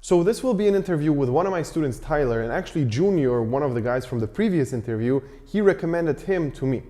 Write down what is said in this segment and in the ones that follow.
So this will be an interview with one of my students, Tyler, and actually Junior, one of the guys from the previous interview, he recommended him to me.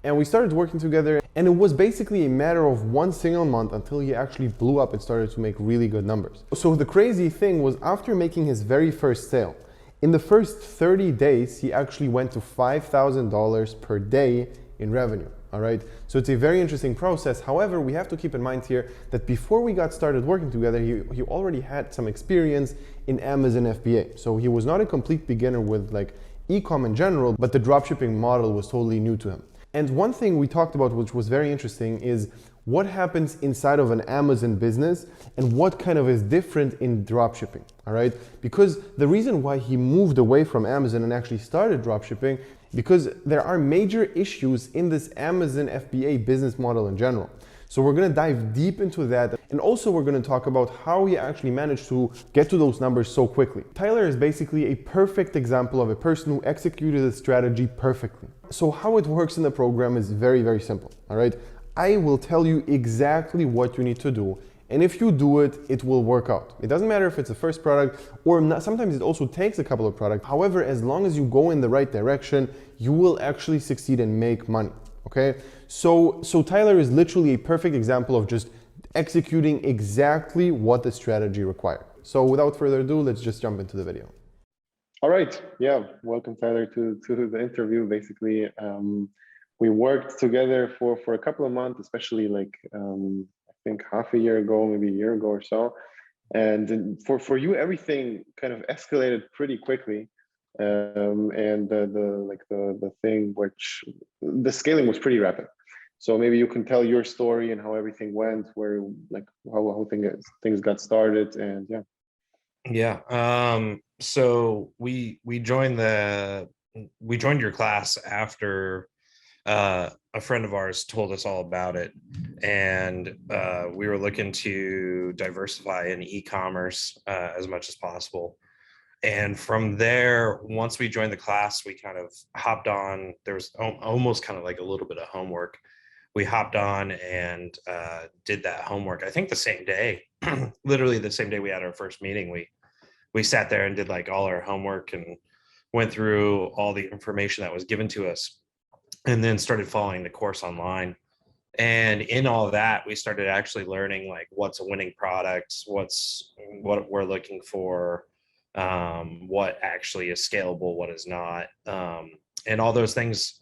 And we started working together, and it was basically a matter of one single month until he actually blew up and started to make really good numbers. So the crazy thing was, after making his very first sale, in the first 30 days, he actually went to $5,000 per day in revenue. All right, so it's a very interesting process. However, we have to keep in mind here that before we got started working together, he already had some experience in Amazon FBA. So he was not a complete beginner with like e-com in general, but the dropshipping model was totally new to him. And one thing we talked about, which was very interesting, is what happens inside of an Amazon business and what kind of is different in dropshipping, all right? Because the reason why he moved away from Amazon and actually started dropshipping, because there are major issues in this Amazon FBA business model in general. So we're gonna dive deep into that, and also we're gonna talk about how he actually managed to get to those numbers so quickly. Tyler is basically a perfect example of a person who executed the strategy perfectly. So how it works in the program is very, very simple, all right? I will tell you exactly what you need to do, and if you do it, it will work out. It doesn't matter if it's the first product or not. Sometimes it also takes a couple of products. However, as long as you go in the right direction, you will actually succeed and make money, okay? So Tyler is literally a perfect example of just executing exactly what the strategy required. So without further ado, let's just jump into the video. All right, yeah, welcome Tyler to the interview. Basically, we worked together for a couple of months, especially like I think half a year ago, maybe a year ago or so. And for you, everything kind of escalated pretty quickly. And the thing which the scaling was pretty rapid. So maybe you can tell your story and how everything went, where like how things got started, and yeah. Yeah. So we joined your class after a friend of ours told us all about it, and we were looking to diversify in e-commerce as much as possible. And from there, once we joined the class, we kind of hopped on. There was almost kind of like a little bit of homework. We hopped on and did that homework. I think the same day, literally the same day we had our first meeting, we sat there and did like all our homework and went through all the information that was given to us, and then started following the course online. And in all of that, we started actually learning like what's a winning product, what we're looking for, what actually is scalable, what is not. And all those things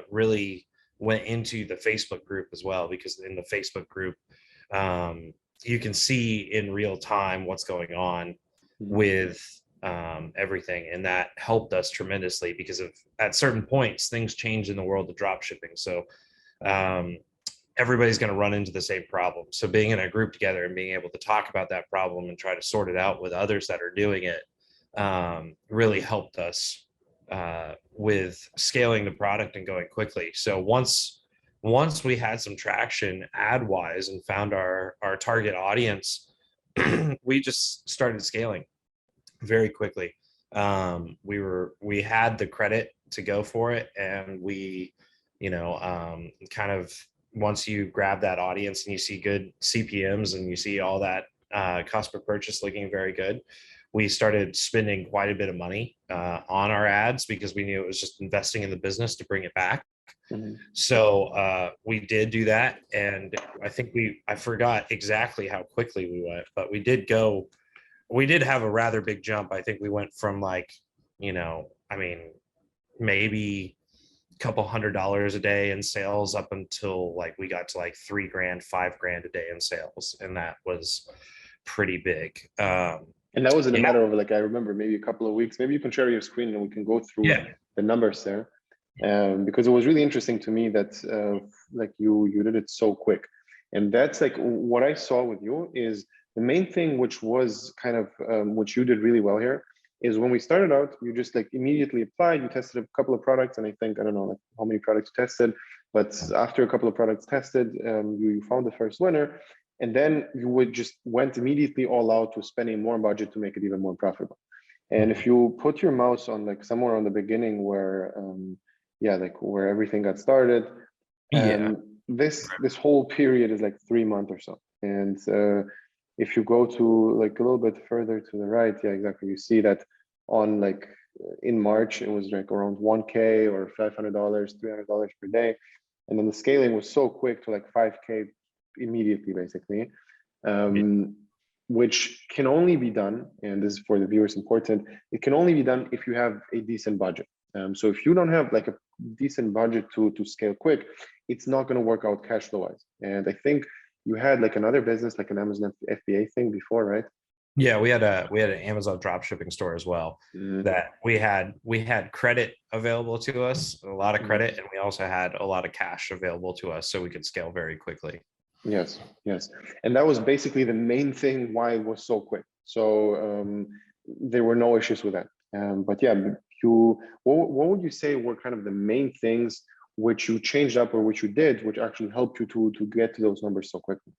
really went into the Facebook group as well, because in the Facebook group, you can see in real time what's going on with everything, and that helped us tremendously, because of at certain points things change in the world of drop shipping. So everybody's going to run into the same problem. So being in a group together and being able to talk about that problem and try to sort it out with others that are doing it really helped us with scaling the product and going quickly. So once we had some traction ad wise and found our target audience, we just started scaling very quickly. We had the credit to go for it, and we, kind of, once you grab that audience and you see good CPMs and you see all that cost per purchase looking very good, we started spending quite a bit of money on our ads, because we knew it was just investing in the business to bring it back. Mm-hmm. So we did do that, and I think I forgot exactly how quickly we went, but we did have a rather big jump. I think we went from like, maybe a couple $100 a day in sales up until like we got to like $3,000, $5,000 a day in sales, and that was pretty big. And that was in a matter of like, I remember maybe a couple of weeks. Maybe you can share your screen and we can go through the numbers there, because it was really interesting to me that like you did it so quick. And that's like what I saw with you is the main thing, which was kind of which you did really well here, is when we started out, you just like immediately applied. You tested a couple of products, and I think, I don't know like how many products you tested, but after a couple of products tested, you found the first winner. And then you went immediately all out to spending more budget to make it even more profitable. And if you put your mouse on like somewhere on the beginning where, like where everything got started, this whole period is like 3 months or so. And if you go to like a little bit further to the right, yeah, exactly. You see that on like in March, it was like around 1K or $500, $300 per day. And then the scaling was so quick to like 5K immediately, basically, which can only be done, and this is for the viewers important, it can only be done if you have a decent budget. So if you don't have like a decent budget to scale quick, it's not going to work out cash flow wise. And I think you had like another business, like an Amazon FBA thing before, right? Yeah, we had an Amazon drop shipping store as well. That we had credit available to us, a lot of credit, and we also had a lot of cash available to us, so we could scale very quickly. Yes, yes, and that was basically the main thing why it was so quick. So there were no issues with that. But yeah, what would you say were kind of the main things which you changed up or which you did, which actually helped you to get to those numbers so quickly?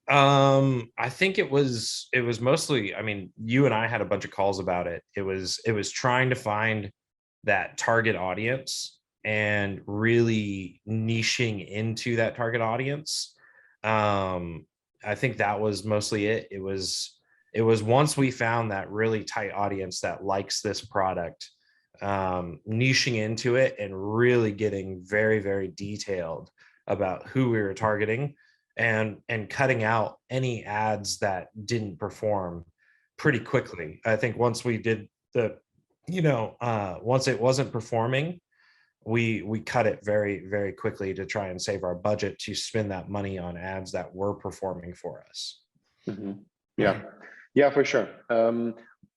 I think it was mostly, I mean, you and I had a bunch of calls about it. It was trying to find that target audience and really niching into that target audience. I think that was mostly it. It was once we found that really tight audience that likes this product, niching into it and really getting very, very detailed about who we were targeting, and cutting out any ads that didn't perform pretty quickly. I think once we did once it wasn't performing, we cut it very, very quickly to try and save our budget to spend that money on ads that were performing for us. Yeah, yeah, for sure.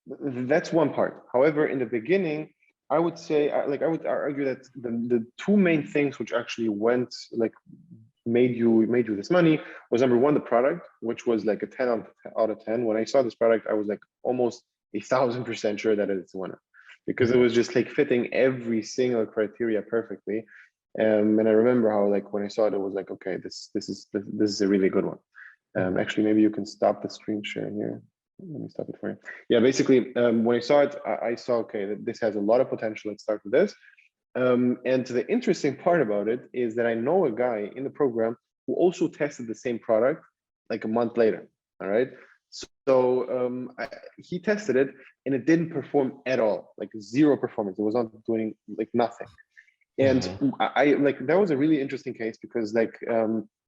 That's one part. However, in the beginning, I would say, I would argue that the two main things which actually went like made you this money was, number one, the product, which was like a 10 out of 10. When I saw this product, I was like almost 1,000% sure that it's a winner, because it was just like fitting every single criteria perfectly. And I remember how, like, when I saw it, it was like, okay, this is a really good one. Actually, maybe you can stop the screen share here. Let me stop it for you. Yeah, basically, when I saw it, I saw, okay, that this has a lot of potential. Let's start with this. And the interesting part about it is that I know a guy in the program who also tested the same product like a month later. All right. So he tested it and it didn't perform at all, like zero performance. It was not doing like nothing. And I like, that was a really interesting case, because like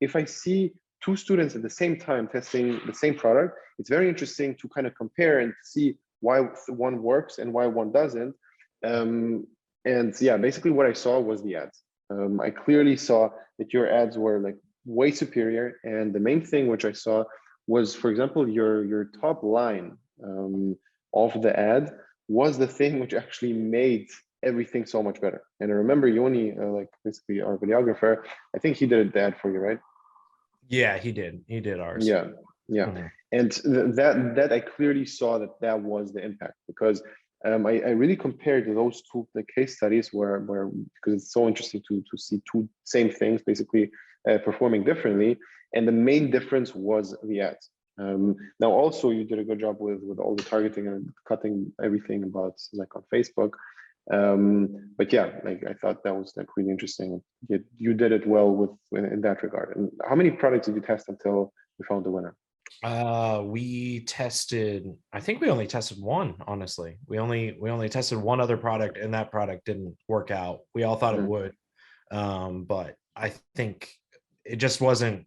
if I see two students at the same time testing the same product, it's very interesting to kind of compare and see why one works and why one doesn't. And yeah, basically what I saw was the ads. I clearly saw that your ads were like way superior. And the main thing which I saw was, for example, your top line of the ad was the thing which actually made everything so much better. And I remember Yoni, like basically our videographer, I think he did the ad for you, right? Yeah, he did ours. Yeah, yeah. And that I clearly saw that was the impact, because I really compared those two case studies where because it's so interesting to see two same things basically performing differently, and the main difference was the ads. Now also you did a good job with all the targeting and cutting everything about like on Facebook. But yeah, like I thought that was like really interesting. You did it well in that regard. And how many products did you test until you found the winner? We tested, I think we only tested one, honestly. We only tested one other product, and that product didn't work out. We all thought it would. But I think it just wasn't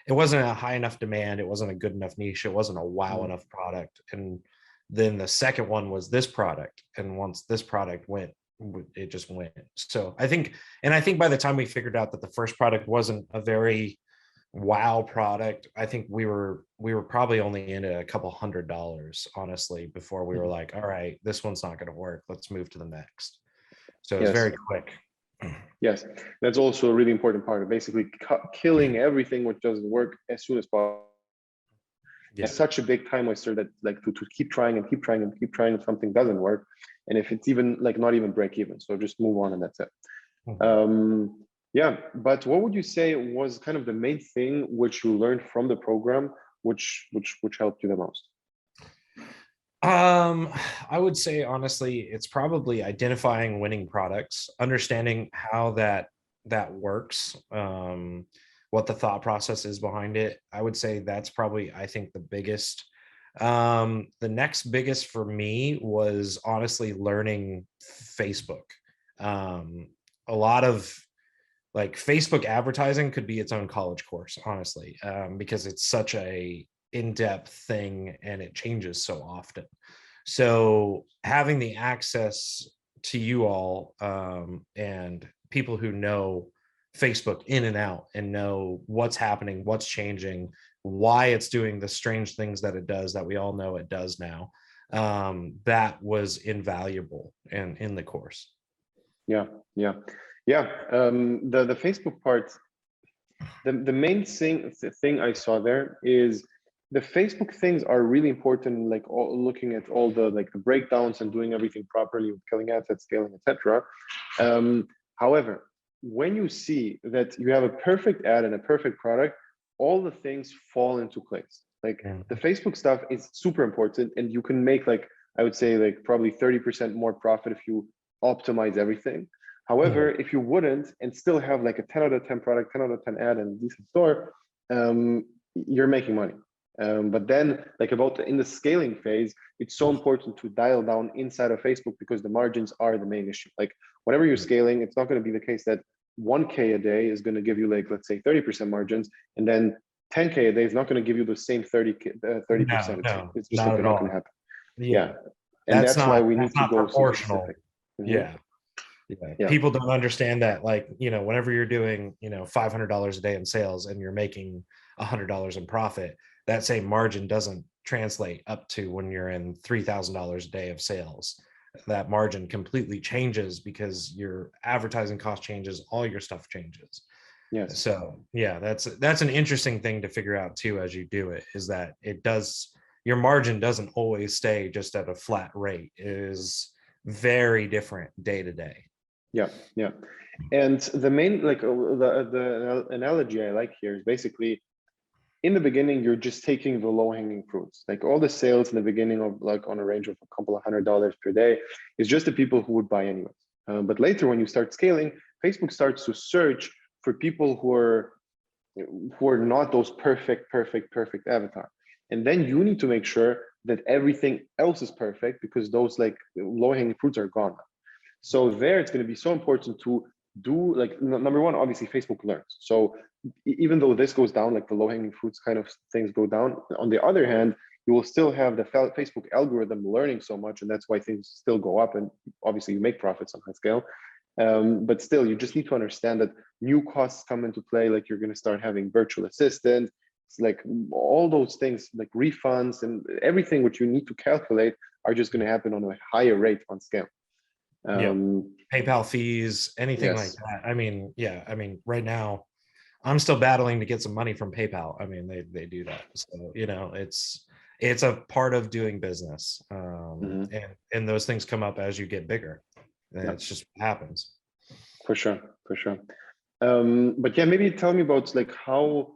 a high enough demand. It wasn't a good enough niche. It wasn't a wow enough product. And then the second one was this product. And once this product went, it just went. So I think by the time we figured out that the first product wasn't a very wow product, I think we were probably only in a couple $100, honestly, before we were like, all right, this one's not going to work, let's move to the next. So it's very quick. Yes, that's also a really important part of basically killing everything which doesn't work as soon as possible. It's such a big time waster that like to keep trying and keep trying and keep trying if something doesn't work, and if it's even like not even break even, so just move on and that's it. Yeah, but what would you say was kind of the main thing which you learned from the program, which helped you the most? I would say, honestly, it's probably identifying winning products, understanding how that works. what the thought process is behind it. I would say that's probably, I think, the biggest. The next biggest for me was honestly learning Facebook. A lot of like Facebook advertising could be its own college course, honestly, because it's such a in-depth thing and it changes so often. So having the access to you all, and people who know Facebook in and out and know what's happening, what's changing, why it's doing the strange things that it does that we all know it does now, that was invaluable in the course. Yeah, yeah, yeah. The Facebook part, the main thing I saw there is the Facebook things are really important, like looking at all the like the breakdowns and doing everything properly with killing assets, scaling, etc. However, when you see that you have a perfect ad and a perfect product, all the things fall into place. Like the Facebook stuff is super important, and you can make, like, I would say, like probably 30% more profit if you optimize everything. However, if you wouldn't and still have like a 10 out of 10 product, 10 out of 10 ad and decent store, you're making money. But then, like, in the scaling phase, it's so important to dial down inside of Facebook, because the margins are the main issue. Like whenever you're scaling, it's not going to be the case that 1K a day is going to give you, like, let's say 30% margins, and then 10K a day is not going to give you the same 30%. No, It's just not at not all. going to happen. Yeah, And that's why we need to not go so proportional. specific. Yeah. People don't understand that, like, whenever you're doing, $500 a day in sales and you're making $100 in profit, that same margin doesn't translate up to when you're in $3,000 a day of sales. That margin completely changes because your advertising cost changes, all your stuff changes. Yes. So yeah, that's an interesting thing to figure out too as you do it, is that your margin doesn't always stay just at a flat rate. It is very different day to day. Yeah, yeah. And the main, like, the analogy I like here is basically, in the beginning, you're just taking the low-hanging fruits. Like all the sales in the beginning of, like, on a range of a couple of $100 per day is just the people who would buy anyways. But later, when you start scaling, Facebook starts to search for people who are not those perfect avatar. And then you need to make sure that everything else is perfect, because those, like, low-hanging fruits are gone now. So there, it's going to be so important to do, like, number one, obviously Facebook learns. So even though this goes down, like the low-hanging fruits kind of things go down, on the other hand, you will still have the Facebook algorithm learning so much, and that's why things still go up, and obviously you make profits on that scale. But still, you just need to understand that new costs come into play. Like you're going to start having virtual assistants, like all those things, like refunds and everything which you need to calculate, are just going to happen on a higher rate on scale. PayPal fees, anything like that. I mean, right now I'm still battling to get some money from PayPal. I mean, they do that. So, it's a part of doing business. And those things come up as you get bigger. And it's just what happens. For sure. But yeah, maybe tell me about how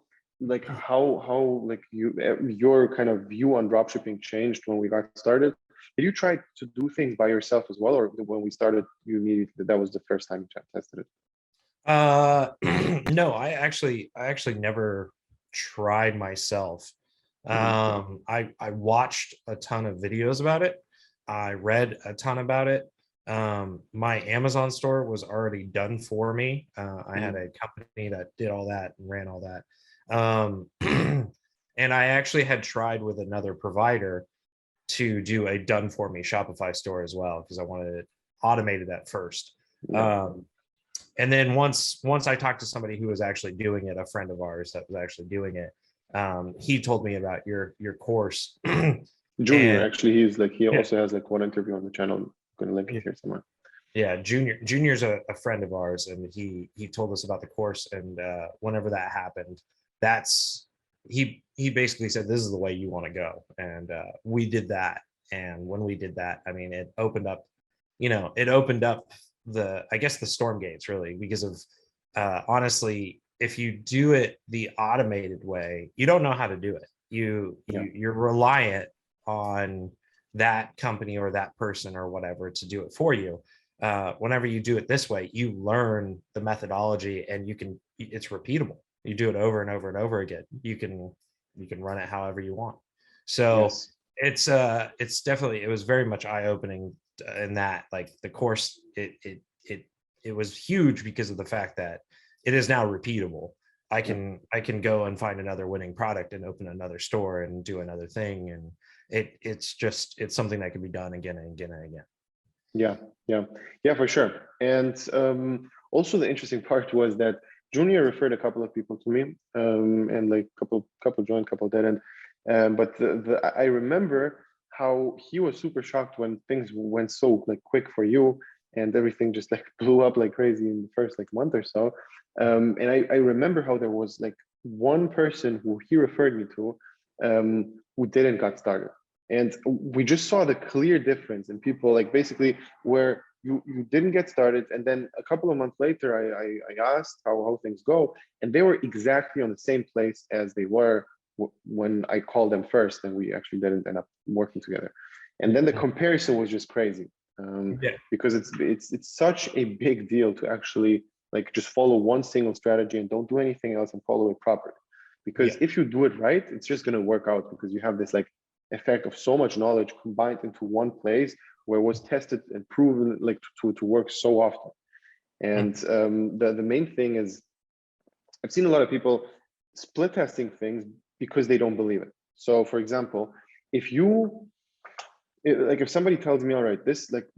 your kind of view on dropshipping changed when we got started. Did you try to do things by yourself as well, or when we started, you immediately, that was the first time you tested it? No, I actually never tried myself. I watched a ton of videos about it. I read a ton about it. My Amazon store was already done for me. I had a company that did all that and ran all that. And I actually had tried with another provider to do a done for me Shopify store as well, because I wanted it automated at first. And then once I talked to somebody who was actually doing it, a friend of ours that was actually doing it, he told me about your course. Junior, actually, he also has like one interview on the channel. I'm gonna link it here somewhere. Yeah, Junior's a friend of ours, and he told us about the course, and whenever that happened, he basically said, this is the way you want to go. And we did that. And when we did that, I mean, it opened up the storm gates, really, because of honestly, if you do it the automated way, you don't know how to do it. You're reliant on that company or that person or whatever to do it for you. Whenever you do it this way, you learn the methodology, and it's repeatable. you do it over and over and over again, you can run it however you want. So Yes. it's definitely, it was very much eye-opening in that, like, the course, it was huge because of the fact that it is now repeatable. Yeah. I can go and find another winning product and open another store and do another thing, and it's something that can be done again and again and again. Yeah, yeah, yeah, for sure. And also the interesting part was that Junior referred a couple of people to me, and like couple joined, couple didn't. But I remember how he was super shocked when things went so like quick for you, and everything just like blew up like crazy in the first like month or so. And I remember how there was like one person who he referred me to, who didn't got started, and we just saw the clear difference in people, like basically where you didn't get started, and then a couple of months later I asked how things go, and they were exactly on the same place as they were when I called them first, and we actually didn't end up working together. And then the comparison was just crazy, Yeah. because it's such a big deal to actually like just follow one single strategy and don't do anything else and follow it properly. Because Yeah. if you do it right, it's just going to work out, because you have this like effect of so much knowledge combined into one place where it was tested and proven like to work so often. And the main thing is, I've seen a lot of people split testing things because they don't believe it. So for example, if you like, if somebody tells me, all right, this like,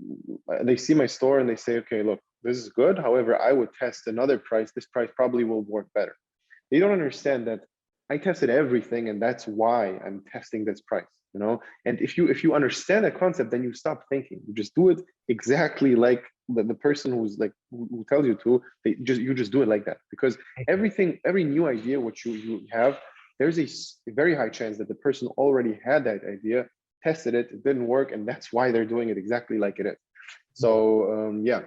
they see my store and they say, okay, look, this is good, however I would test another price, this price probably will work better. They don't understand that I tested everything, and that's why I'm testing this price, you know. And if you understand that concept, then you stop thinking, you just do it exactly like the person who's like who tells you to. You just do it like that, because everything, every new idea which you have, there's a very high chance that the person already had that idea, tested it, it didn't work, and that's why they're doing it exactly like it is. So yeah,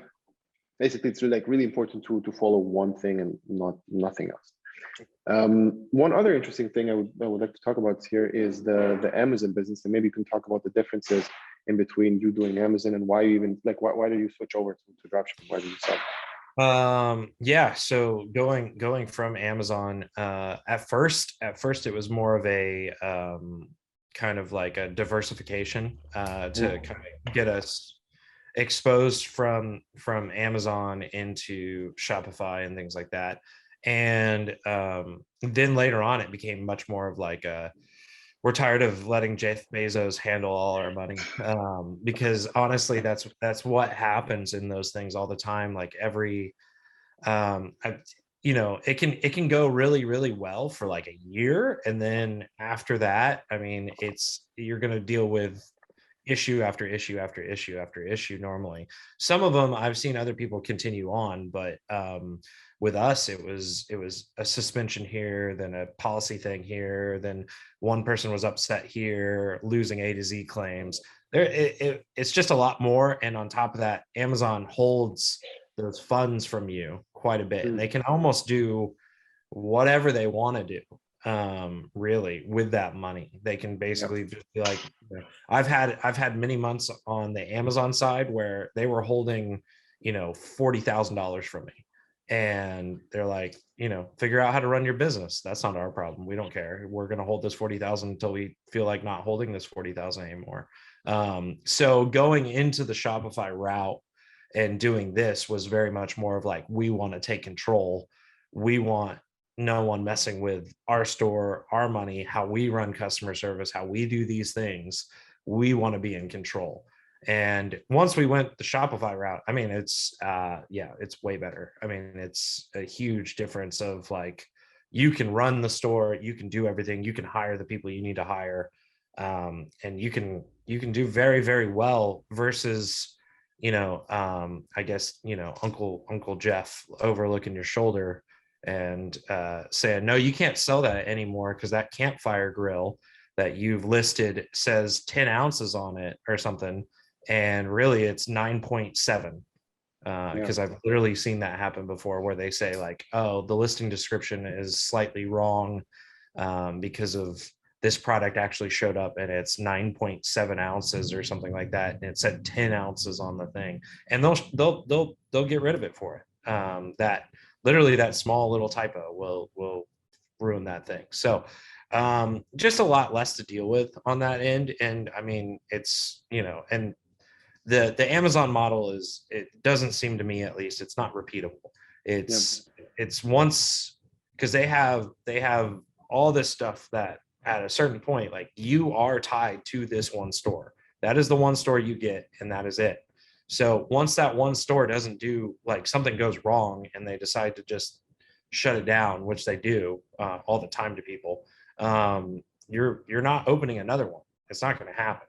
basically it's really, like really important to follow one thing and nothing else. One other interesting thing I would like to talk about here is the Amazon business, and maybe you can talk about the differences in between you doing Amazon and why you even like why do you switch over to dropshipping? Why do you sell? Yeah, so going from Amazon, at first it was more of a kind of like a diversification to kind of get us exposed from Amazon into Shopify and things like that. And then later on it became much more of like a, we're tired of letting Jeff Bezos handle all our money, because honestly that's what happens in those things all the time. Like every I, you know, it can go really really well for like a year, and then after that, I mean, you're going to deal with issue after issue after issue after issue. Normally some of them I've seen other people continue on, but with us it was a suspension here, then a policy thing here, then one person was upset here, losing A to Z claims there. It's just a lot more, and on top of that, Amazon holds those funds from you quite a bit, and they can almost do whatever they want to do, really, with that money. They can basically just be like, you know, I've had many months on the Amazon side where they were holding, you know, $40,000 from me, and they're like, you know, figure out how to run your business. That's not our problem. We don't care. We're going to hold this 40,000 until we feel like not holding this 40,000 anymore. So going into the Shopify route and doing this was very much more of like, we want to take control. We want no one messing with our store, our money, how we run customer service, how we do these things. We want to be in control. And once we went the Shopify route, I mean, it's yeah, it's way better. I mean, it's a huge difference of like, you can run the store, you can do everything, you can hire the people you need to hire, and you can do very very well versus, you know, I guess, you know, Uncle Jeff overlooking your shoulder and saying, no, you can't sell that anymore because that campfire grill that you've listed says 10 ounces on it or something, and really it's 9.7. Yeah. Because I've literally seen that happen before, where they say like, oh, the listing description is slightly wrong, because of this product actually showed up and it's 9.7 ounces or something like that, and it said 10 ounces on the thing, and they'll get rid of it for it. That literally that small little typo will ruin that thing. So just a lot less to deal with on that end. And I mean, it's, and the Amazon model is, it doesn't seem to me, at least, it's not repeatable. Yeah. It's once, because they have all this stuff that at a certain point, like, you are tied to this one store. That is the one store you get, and that is it. So once that one store doesn't do, like, something goes wrong and they decide to just shut it down, which they do all the time to people, you're not opening another one. It's not going to happen.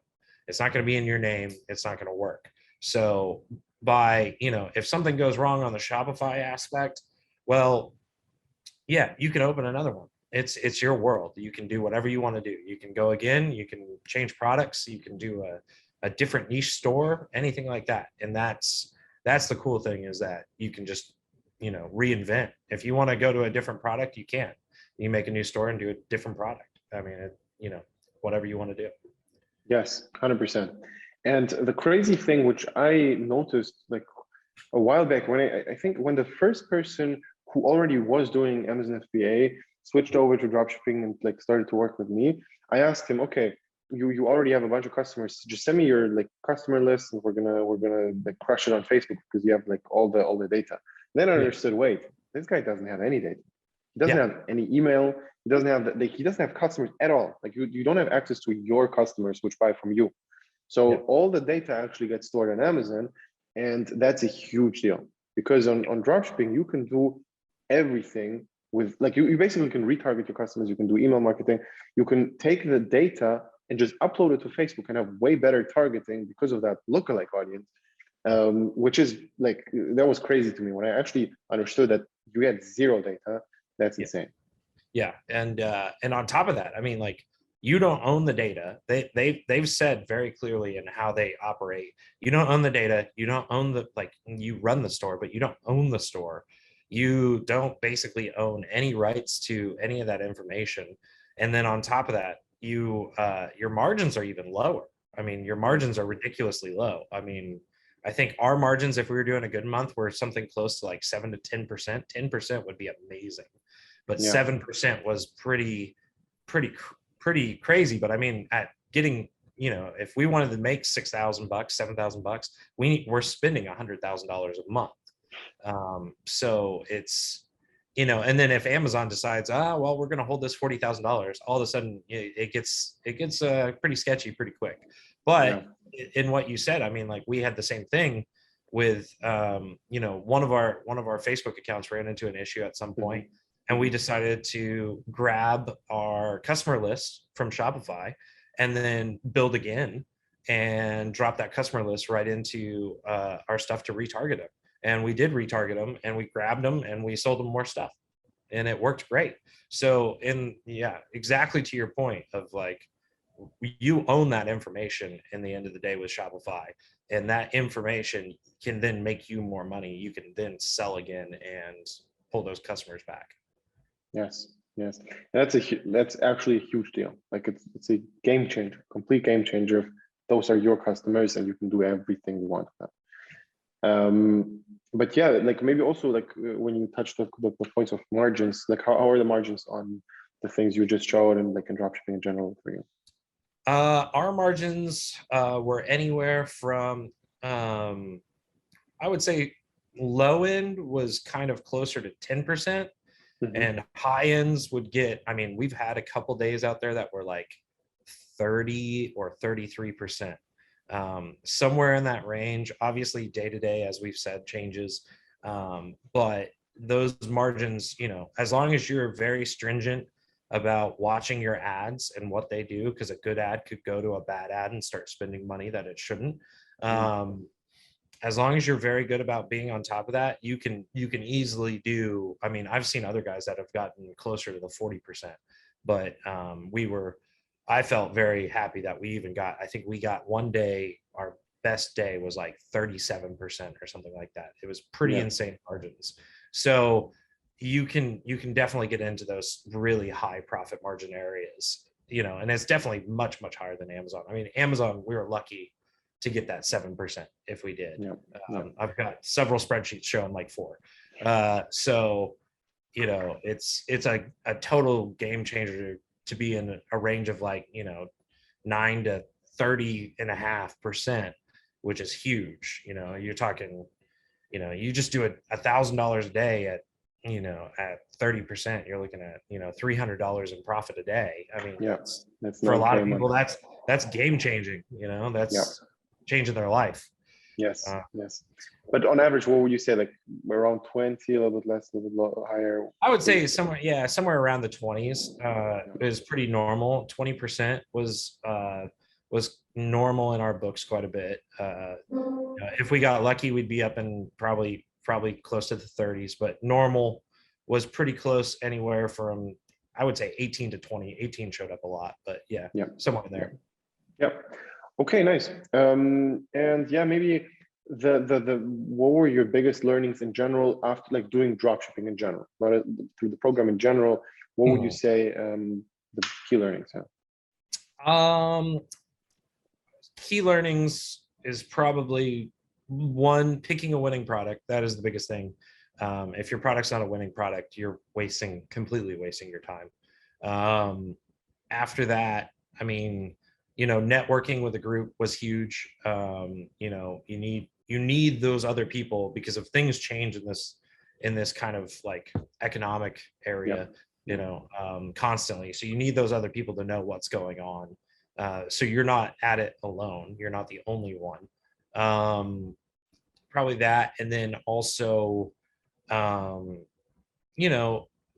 It's not going to be in your name. It's not going to work. So if something goes wrong on the Shopify aspect, well, yeah, you can open another one. It's your world. You can do whatever you want to do. You can go again. You can change products. You can do a different niche store, anything like that. And that's the cool thing, is that you can just, reinvent. If you want to go to a different product, you can. You make a new store and do a different product. I mean, whatever you want to do. Yes, 100%. And the crazy thing, which I noticed like a while back, when I think when the first person who already was doing Amazon FBA switched over to dropshipping and like started to work with me, I asked him, okay, you already have a bunch of customers. Just send me your like customer list, and we're gonna like crush it on Facebook because you have like all the data. Then I understood, wait, this guy doesn't have any data. He doesn't have any email. He doesn't have he doesn't have customers at all. Like you don't have access to your customers which buy from you. So all the data actually gets stored on Amazon, and that's a huge deal, because on dropshipping you can do everything with, like, you basically can retarget your customers. You can do email marketing. You can take the data and just upload it to Facebook and have way better targeting because of that lookalike audience, which is like, that was crazy to me when I actually understood that you had zero data. That's insane. Yeah, and on top of that, I mean, like, you don't own the data. They've said very clearly in how they operate. You don't own the data. You don't own you run the store, but you don't own the store. You don't basically own any rights to any of that information. And then on top of that, your margins are even lower. I mean, your margins are ridiculously low. I mean, I think our margins, if we were doing a good month, were something close to like 7 to 10%. 10% would be amazing, but 7% was pretty crazy. But I mean, at getting, if we wanted to make $6,000, $7,000, we're spending $100,000 a month. So it's, and then if Amazon decides, well, we're going to hold this $40,000, all of a sudden it gets pretty sketchy pretty quick. But in what you said, I mean, like, we had the same thing with, one of our Facebook accounts ran into an issue at some point, and we decided to grab our customer list from Shopify and then build again and drop that customer list right into our stuff to retarget them. And we did retarget them, and we grabbed them and we sold them more stuff, and it worked great. So exactly to your point of, like, you own that information in the end of the day with Shopify, and that information can then make you more money. You can then sell again and pull those customers back. Yes. That's actually a huge deal. Like, it's a game changer, complete game changer. Those are your customers, and you can do everything you want with them. But yeah, like, maybe also, like, when you touch the points of margins, like, how are the margins on the things you just showed, and like in dropshipping in general for you? Our margins were anywhere from, I would say, low end was kind of closer to 10%, and high ends would get, I mean, we've had a couple days out there that were like 30 or 33%. Somewhere in that range. Obviously, day to day, as we've said, changes. But those margins, as long as you're very stringent about watching your ads and what they do, because a good ad could go to a bad ad and start spending money that it shouldn't. As long as you're very good about being on top of that, you can easily do. I mean, I've seen other guys that have gotten closer to the 40%, but I felt very happy that we even got, I think we got one day, our best day was like 37% or something like that. It was pretty insane margins. So you can definitely get into those really high profit margin areas, and it's definitely much, much higher than Amazon. I mean, Amazon, we were lucky to get that 7% if we did. I've got several spreadsheets showing like 4. So, it's a total game changer to be in a range of like, 9 to 30.5%, which is huge. You're talking, you just do $1,000 a day at 30%, you're looking at, $300 in profit a day. I mean, Yeah, that's for a lot of people, month. that's game changing, that's changing their life. Yes, yes. But on average, what would you say? Like around 20, a little bit less, a little bit higher? I would say somewhere around the 20s is pretty normal. 20% was normal in our books quite a bit. If we got lucky, we'd be up in probably close to the 30s, but normal was pretty close, anywhere from, I would say, 18 to 20. 18 showed up a lot, but somewhere in there. Yep. Okay, nice. And maybe the what were your biggest learnings in general after, like, doing dropshipping in general, not through the program in general? What would you say the key learnings are? Key learnings is probably one, picking a winning product. That is the biggest thing. If your product's not a winning product, you're completely wasting your time. After that, I mean, networking with a group was huge. You need those other people, because if things change in this kind of like economic area, constantly. So you need those other people to know what's going on. So you're not at it alone. You're not the only one. Probably that. And then also,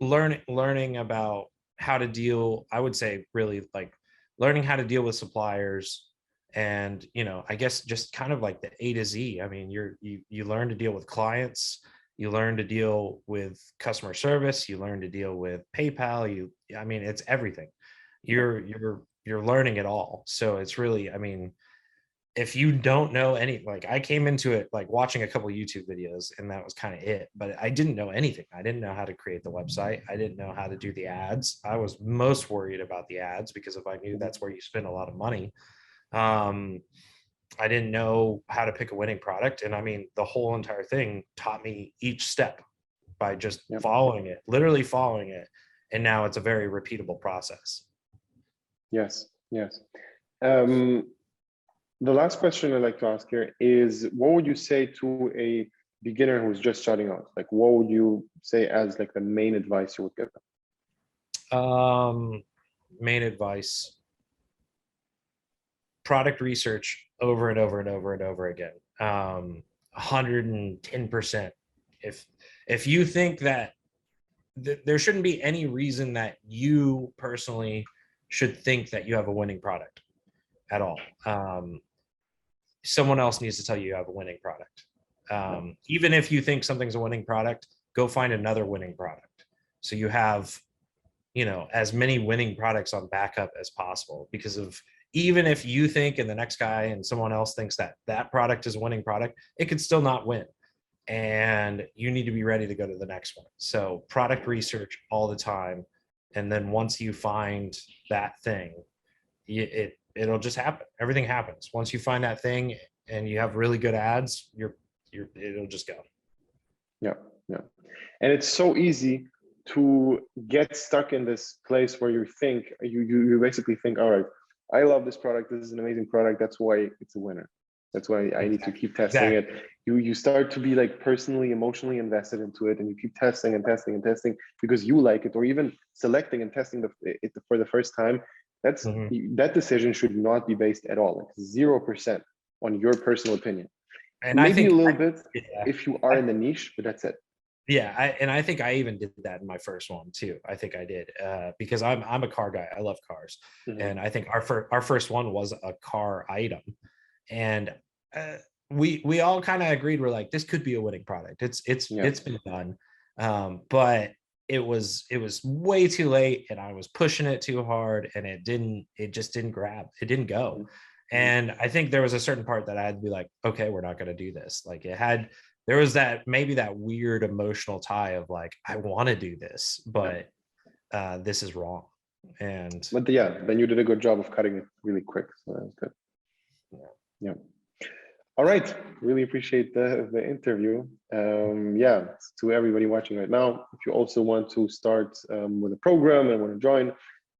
learning about how to deal, I would say, really, like, learning how to deal with suppliers, and I guess just kind of like the A to Z. I mean, you learn to deal with clients, you learn to deal with customer service, you learn to deal with PayPal. I mean, it's everything. You're learning it all. So it's really, I mean, if you don't know like, I came into it like watching a couple of YouTube videos, and that was kind of it, but I didn't know anything. I didn't know how to create the website. I didn't know how to do the ads. I was most worried about the ads, because if I knew that's where you spend a lot of money, I didn't know how to pick a winning product. And I mean, the whole entire thing taught me each step by just literally following it. And now it's a very repeatable process. Yes. The last question I'd like to ask here is, what would you say to a beginner who's just starting out? Like, what would you say as like the main advice you would give them? Main advice: product research over and over and over and over again. 110%. If you think that there shouldn't be any reason that you personally should think that you have a winning product at all. Someone else needs to tell you have a winning product. Even if you think something's a winning product, go find another winning product. So you have, as many winning products on backup as possible, because even if you think, and the next guy and someone else thinks that product is a winning product, it could still not win. And you need to be ready to go to the next one. So product research all the time. And then once you find that thing, it'll just happen. Everything happens. Once you find that thing and you have really good ads, it'll just go. Yeah. And it's so easy to get stuck in this place where you basically think, all right, I love this product. This is an amazing product. That's why it's a winner. That's why I need to keep testing it. You start to be like personally, emotionally invested into it, and you keep testing and testing and testing because you like it, or even selecting and testing it for the first time. That decision should not be based at all, like 0% on your personal opinion. And maybe I think a little bit if you are in the niche, but that's it. Yeah, I think I even did that in my first one too. I think I did because I'm a car guy. I love cars, and I think our first one was a car item, and we all kind of agreed, we're like, this could be a winning product. It's been done, but it was way too late, and I was pushing it too hard, and it just didn't grab. It didn't go. And I think there was a certain part that I had to be like, okay, we're not going to do this. Like there was maybe that weird emotional tie of like, I want to do this, but this is wrong. But then you did a good job of cutting it really quick. So that was good. Yeah. All right, really appreciate the interview. Yeah, to everybody watching right now, if you also want to start with a program and want to join,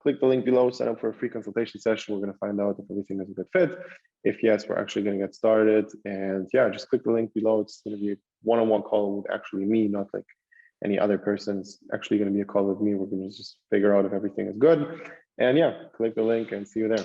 click the link below, sign up for a free consultation session. We're going to find out if everything is a good fit. If yes, we're actually going to get started. And yeah, just click the link below. It's going to be a one-on-one call with actually me, not like any other person. It's actually going to be a call with me. We're going to just figure out if everything is good. And yeah, click the link and see you there.